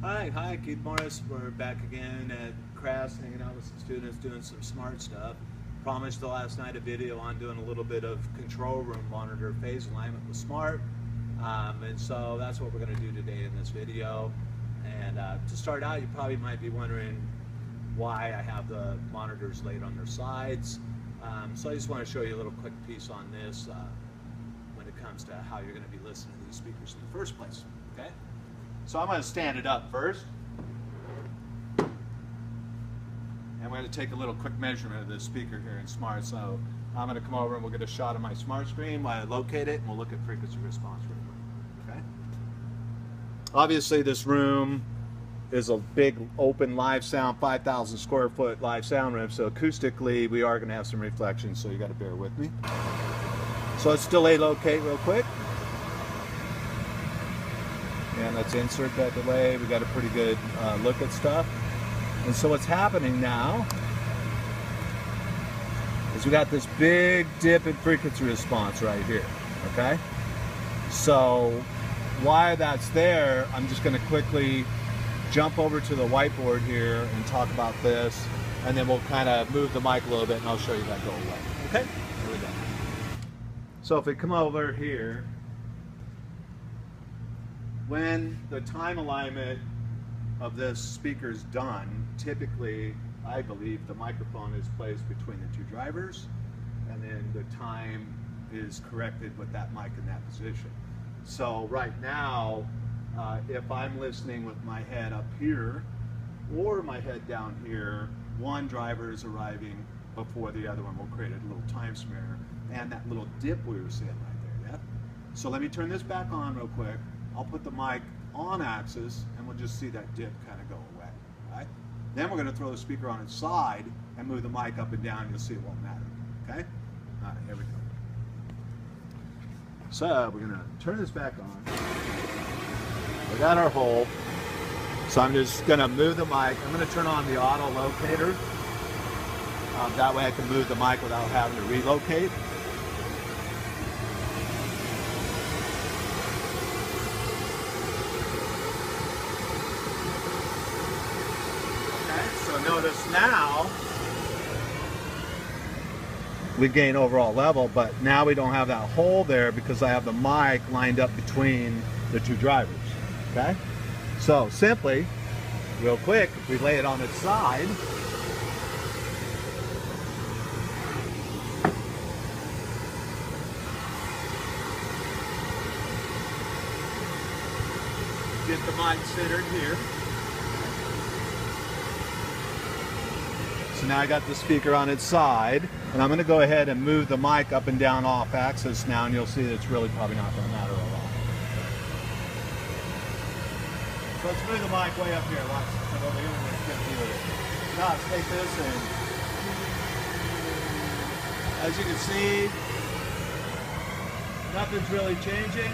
Hi, Keith Morris. We're back again at Crafts, hanging out with some students, doing some smart stuff. Promised the last night a video on doing a little bit of control room monitor phase alignment with smart. And so that's what we're going to do today in this video. And to start out, you probably might be wondering why I have the monitors laid on their sides. So I just want to show you a little quick piece on this when it comes to how you're going to be listening to these speakers in the first place. Okay? So I'm going to stand it up first. And we're going to take a little quick measurement of this speaker here in Smart. So I'm going to come over and we'll get a shot of my Smart screen while I locate it, and we'll look at frequency response real quick. Okay? Obviously this room is a big open live sound, 5,000 square foot live sound room, so acoustically we are going to have some reflections, so you got to bear with me. So let's delay locate real quick. And let's insert that delay. We got a pretty good look at stuff. And so what's happening now is we got this big dip in frequency response right here, okay? So why that's there, I'm just gonna quickly jump over to the whiteboard here and talk about this, and then we'll kind of move the mic a little bit and I'll show you that go away. Okay, here we go. So if we come over here, when the time alignment of this speaker is done, typically, I believe, the microphone is placed between the two drivers, and then the time is corrected with that mic in that position. So right now, if I'm listening with my head up here or my head down here, one driver is arriving before the other one. Will create a little time smear and that little dip we were seeing right there. Yeah. So let me turn this back on real quick. I'll put the mic on axis and we'll just see that dip kind of go away. Right? Then we're going to throw the speaker on its side and move the mic up and down. You'll see it won't matter. Okay? All right, here we go. So we're going to turn this back on. We got our hole. So I'm just going to move the mic. I'm going to turn on the auto locator. That way I can move the mic without having to relocate. So notice now we gain overall level, but now we don't have that hole there because I have the mic lined up between the two drivers. Okay? So simply, real quick, if we lay it on its side, get the mic centered here. So now I got the speaker on its side, and I'm going to go ahead and move the mic up and down off axis now, and you'll see that it's really probably not going to matter a lot. So let's move the mic way up here. Let's come over here and let's get a view of it. Now let's take this and, as you can see, nothing's really changing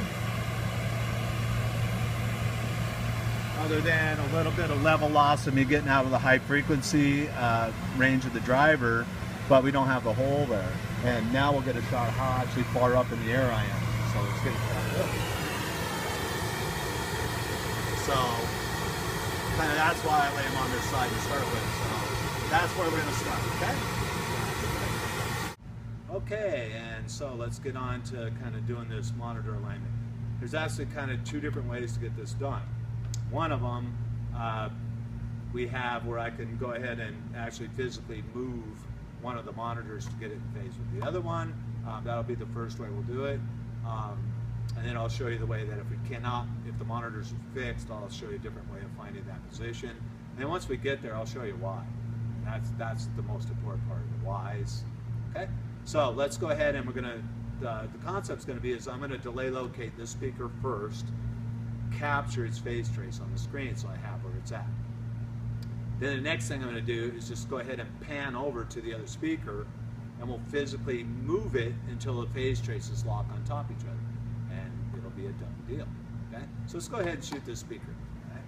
other than a little bit of level loss of me getting out of the high frequency range of the driver, but we don't have the hole there. And now we'll get a shot of how actually far up in the air I am. So let's get a shot of it. So kind of that's why I lay them on this side to start with. So that's where we're going to start, okay? Okay, and so let's get on to kind of doing this monitor alignment. There's actually kind of two different ways to get this done. One of them we have where I can go ahead and actually physically move one of the monitors to get it in phase with the other one. That'll be the first way we'll do it. And then I'll show you the way that if the monitors are fixed, I'll show you a different way of finding that position. And then once we get there, I'll show you why. That's the most important part of the whys. Okay? So let's go ahead and we're going to, the concept's going to be is I'm going to delay locate this speaker first, capture its phase trace on the screen so I have where it's at. Then the next thing I'm going to do is just go ahead and pan over to the other speaker, and we'll physically move it until the phase traces lock on top of each other, and it'll be a done deal. Okay? So let's go ahead and shoot this speaker. Okay?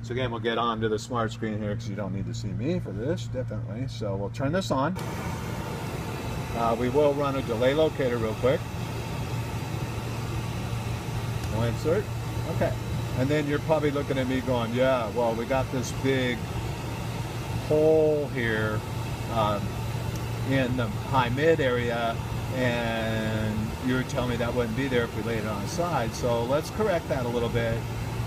So again, we'll get on to the smart screen here because you don't need to see me for this, definitely. So we'll turn this on. We will run a delay locator real quick. I'll insert. Okay. And then you're probably looking at me going, yeah, well, we got this big hole here in the high-mid area, and you're telling me that wouldn't be there if we laid it on the side. So let's correct that a little bit.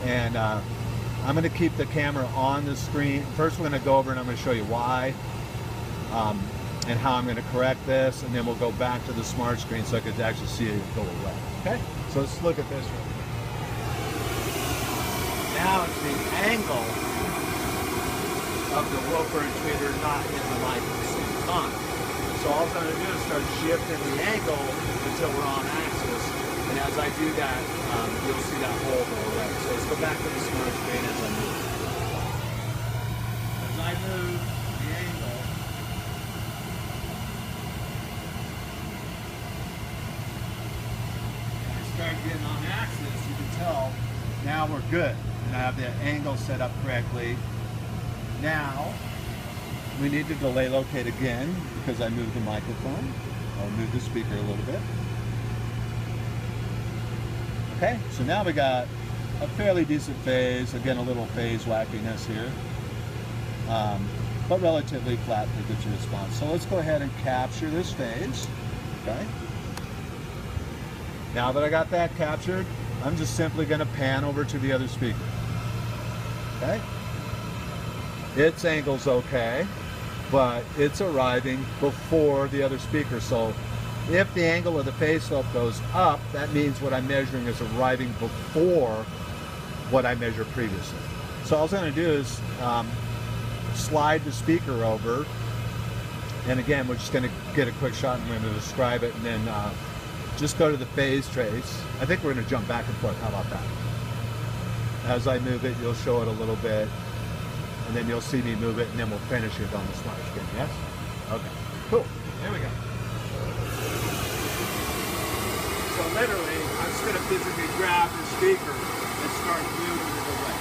And I'm going to keep the camera on the screen. First, we're going to go over and I'm going to show you why and how I'm going to correct this, and then we'll go back to the smart screen so I could actually see it go away. Okay? So let's look at this real quick. Now it's the angle of the woofer and tweeter not in the light at the same time. So all I'm going to do is start shifting the angle until we're on axis. And as I do that, you'll see that hole go away. So let's go back to the smart screen as I move. As I move the angle, and I start getting on axis, you can tell now we're good. And I have the angle set up correctly. Now, we need to delay locate again because I moved the microphone. I'll move the speaker a little bit. Okay, so now we got a fairly decent phase. Again, a little phase wackiness here. But relatively flat frequency response. So let's go ahead and capture this phase. Okay. Now that I got that captured, I'm just simply going to pan over to the other speaker. Okay? Its angle's okay, but it's arriving before the other speaker. So if the angle of the phase slope goes up, that means what I'm measuring is arriving before what I measured previously. So all I'm going to do is slide the speaker over, and again, we're just going to get a quick shot and we're going to describe it, and then just go to the phase trace. I think we're going to jump back and forth. How about that? As I move it, you'll show it a little bit, and then you'll see me move it, and then we'll finish it on the smart screen. Yes? Okay. Cool. Here we go. So literally, I'm just going to physically grab the speaker and start moving it away.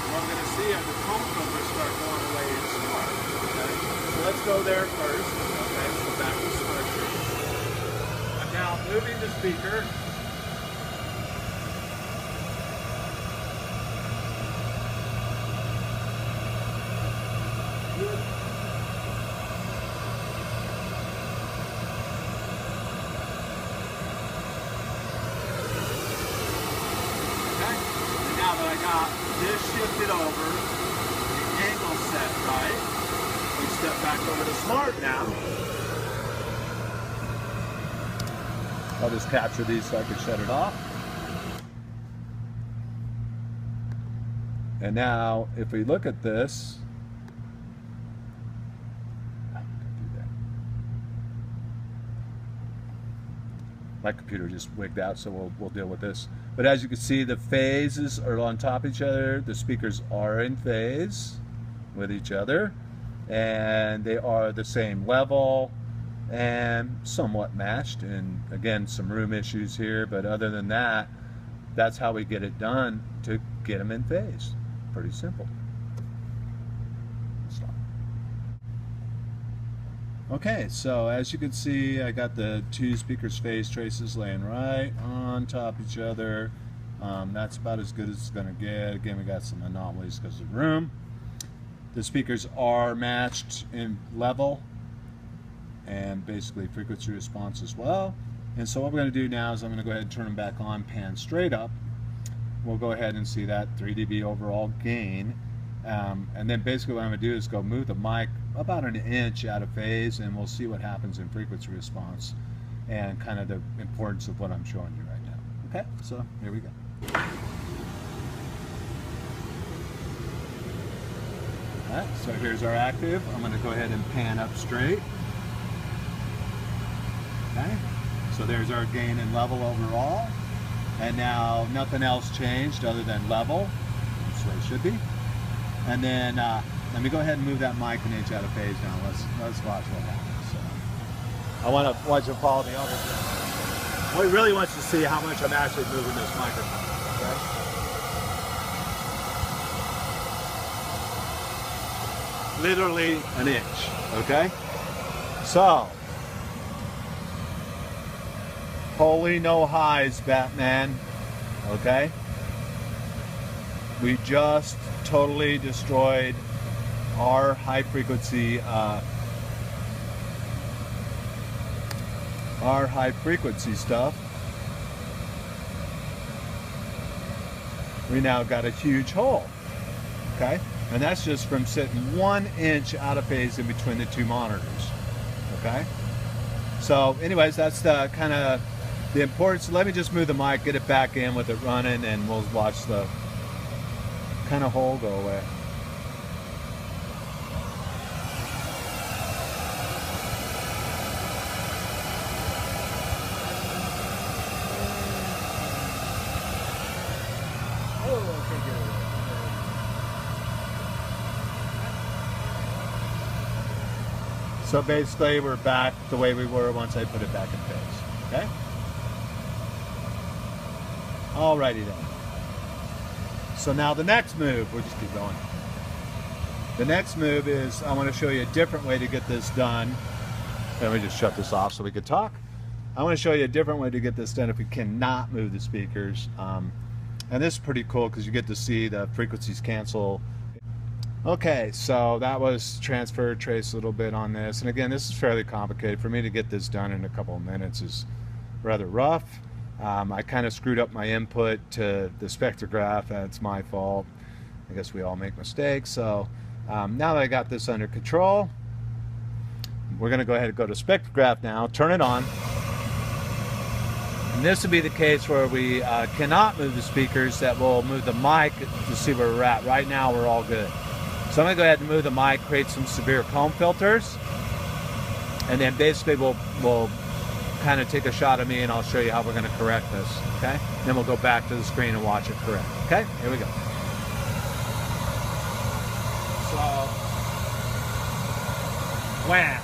What I'm going to see are the tone numbers start going away in smart. Okay? So let's go there first. Okay, so back to smart screen. I'm now moving the speaker. I got this shifted over, the angle set right. We step back over to smart now. I'll just capture these so I can shut it off. And now, if we look at this, my computer just wigged out, so we'll deal with this. But as you can see, the phases are on top of each other. The speakers are in phase with each other, and they are the same level and somewhat matched. And again, some room issues here, but other than that, that's how we get it done to get them in phase. Pretty simple. Stop. Okay, so as you can see, I got the two speakers phase traces laying right on top of each other. That's about as good as it's going to get. Again, we got some anomalies because of room. The speakers are matched in level and basically frequency response as well. And so what we're going to do now is I'm going to go ahead and turn them back on, pan straight up. We'll go ahead and see that 3 dB overall gain. And then basically what I'm going to do is go move the mic about an inch out of phase, and we'll see what happens in frequency response and kind of the importance of what I'm showing you right now. Okay, so here we go. Alright, so here's our active. I'm going to go ahead and pan up straight. Okay, so there's our gain and level overall. And now nothing else changed other than level. That's the way it should be. And then let me go ahead and move that mic an inch out of phase now. Let's watch what happens. So, I want to watch you follow the other thing. Well, he really wants to see how much I'm actually moving this microphone. Okay? Literally an inch. Okay? So, holy no highs, Batman. okay? We just totally destroyed our high frequency stuff. We now got a huge hole, okay? And that's just from sitting 1 inch out of phase in between the two monitors, okay? So anyways, that's the kind of the importance. Let me just move the mic, get it back in with it running, and we'll watch the kind of hole go away. So basically we're back the way we were once I put it back in phase, okay? Alrighty then. So now the next move, we'll just keep going. The next move is I want to show you a different way to get this done. Let me just shut this off so we can talk. I want to show you a different way to get this done if we cannot move the speakers. And this is pretty cool because you get to see the frequencies cancel. Okay, so that was transfer, trace a little bit on this. And again, this is fairly complicated. For me to get this done in a couple of minutes is rather rough. I kind of screwed up my input to the spectrograph. That's my fault. I guess we all make mistakes. So now that I got this under control, we're going to go ahead and go to spectrograph now, turn it on. And this would be the case where we cannot move the speakers, that will move the mic to see where we're at. Right now, we're all good. So I'm going to go ahead and move the mic, create some severe comb filters, and then basically we'll kind of take a shot of me and I'll show you how we're going to correct this, okay? And then we'll go back to the screen and watch it correct, okay? Here we go. So, wham!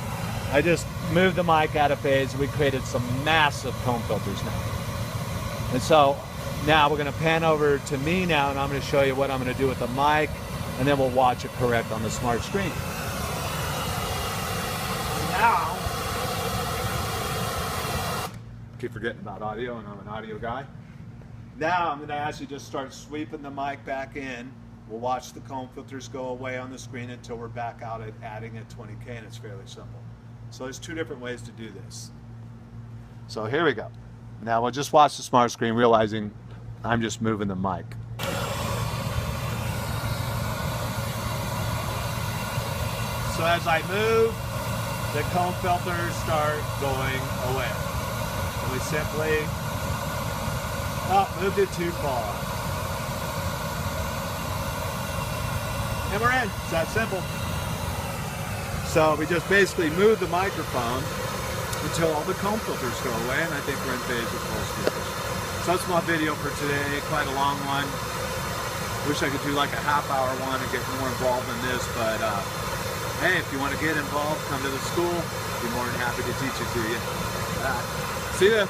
I just moved the mic out of phase. We created some massive comb filters now. And so now we're going to pan over to me now, and I'm going to show you what I'm going to do with the mic, and then we'll watch it correct on the smart screen. Now, keep forgetting about audio, and I'm an audio guy. Now I'm going to actually just start sweeping the mic back in. We'll watch the comb filters go away on the screen until we're back out at adding at 20K, and it's fairly simple. So there's two different ways to do this. So here we go. Now we'll just watch the smart screen, realizing I'm just moving the mic. So as I move, the comb filters start going away. And we simply, moved it too far. And we're in. It's that simple. So we just basically move the microphone until all the comb filters go away, and I think we're in phase with full speakers. So that's my video for today. Quite a long one. Wish I could do like a half-hour one and get more involved in this, but hey, if you want to get involved, come to the school. Be more than happy to teach it to you. See ya.